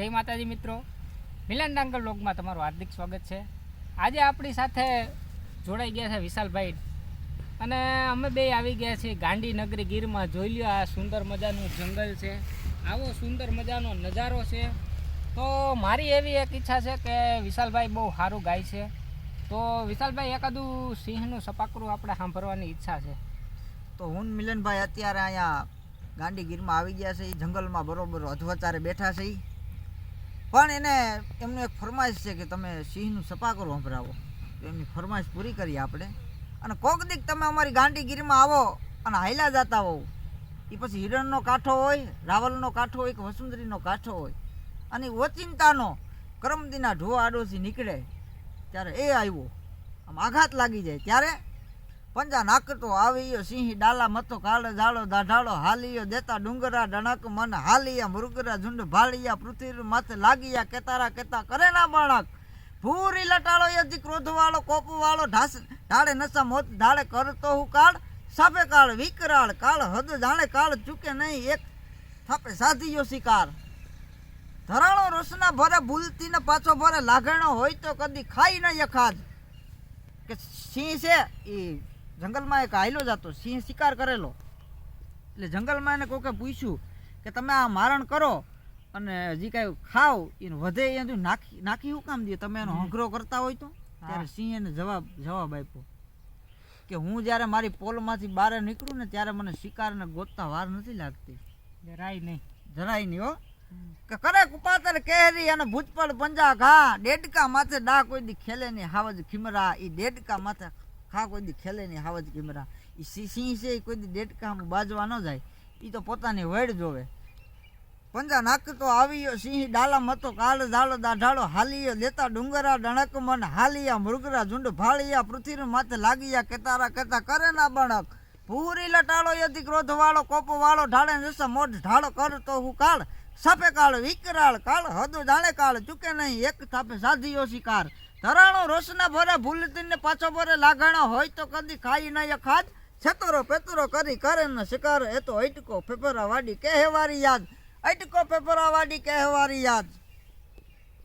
જય માતાજી મિત્રો, મિલન ડાંગર વ્લોગમાં તમારું હાર્દિક સ્વાગત છે। આજે આપણી સાથે જોડાઈ ગયા છે વિશાલભાઈ અને અમે બે આવી ગયા છીએ ગાંધીનગરી ગીરમાં। જોઈ લ્યો આ સુંદર મજાનું જંગલ છે, આવો સુંદર મજાનો નજારો છે। તો મારી એવી એક ઈચ્છા છે કે વિશાલભાઈ બહુ સારું ગાય છે, તો વિશાલભાઈ એકાદું સિંહનું સપાકરું આપણે સાંભળવાની ઈચ્છા છે। તો હું મિલનભાઈ અત્યારે અહીંયા ગાંધીગીરમાં આવી ગયા છે, જંગલમાં બરોબર અધવચારે બેઠા છે, પણ એને એમનું એક ફરમાઈશ છે કે તમે સિંહનું સપાકરું સંભળાવો। તો એમની ફરમાઈશ પૂરી કરીએ આપણે। અને કોક દીક તમે અમારી ગાંધીગીરમાં આવો અને હાયલા જતા હોવ, એ પછી હિરણનો કાંઠો હોય, રાવલનો કાંઠો હોય કે વસુંધરીનો કાંઠો હોય, અને ઓચિંતાનો કરમદીના ઢોવા આડોશી નીકળે ત્યારે એ આવ્યો આમ આઘાત લાગી જાય ત્યારે પંજા નાકતો આવીયો સિંહ ડાલા મતો કાળ ઝાડો દાઢાળો હાલીયો દેતા ડુંગરા ડણક મન હાલિયા મૃગરા ઝુંડ ભાળિયા પૃથ્વી માથે લાગિયા કેતારા કેતા કરે ના બાળક ભૂરી લટાળો યથી ક્રોધ વાળો કોપ વાળો ઢાળે નશા મોત ઢાળે કરતો હું કાળ સાપે કાળ વિકરાળ કાળ હદ જાણે કાળ ચૂકે નહીં એક થાપે સાધીયો શિકાર ધરાણો રોશના ભરે ભૂલતી ને પાછો ભરે લાગણો હોય તો કદી ખાઈ ન યખાજ। કે સિંહ છે એ જંગલમાં એક હાયલો જતો, સિંહ શિકાર કરેલો, એટલે જંગલમાં એને કોકે પૂછ્યું કે તમે આ મારણ કરો અને જે કાંઈ ખાવ એને વધે એ નાખી શું કામ દે, તમે એનો હંઘરો કરતા હોય તો? ત્યારે સિંહ એને જવાબ આપ્યો કે હું જ્યારે મારી પોલમાંથી બહાર નીકળું ને ત્યારે મને શિકારને ગોતતા વાર નથી લાગતી, જરાય નહીં હો। કે કરે કુપાતર કેહરી અને ભૂતપળ પંજા ઘા ડેડકા માથે ડા કોઈ દી ખેલે ની હાવજ ખીમરા, ઈ ડેડકા માથે ખા કોઈ દી ખેલે ની હાવજ ખીમરા। ઈ સિંહ છે કોઈ દી ડેડકામાં બાજવા ન જાય, ઈ તો પોતાની વેડ જોવે। પંજા નાખતો આવ્યો સિંહ ડાલા મતો કાળ ઝાડો દાઢાળો હાલીયો દેતા ડુંગરા ડણક મન હાલિયા મૃગરા ઝુંડ ભાળિયા પૃથ્વી માથે લાગિયા કેતારા કેતા કરે ના બણક ભૂરી લટાળો યથી ક્રોધ વાળો કોપ વાળો ઢાળે નશા મોઢ ઢાળો કરતો હું કાળ સાપે કાળ વિકરાળ કાળ હદ જાણે કાળ ચૂકે નહીં એક થાપે સાધીયો શિકાર ધરાણો રોશના ભરે ભૂલતી ને પાછો ભરે લાગણો હોય તો કદી ખાઈ નહીં ખાજ છેતરો પેતરો કરી કરે ન શિકાર એ તો અટકો ફેફરા વાડી કહેવારી યાદ, અટકો ફેફરા વાડી કહેવારી યાદ।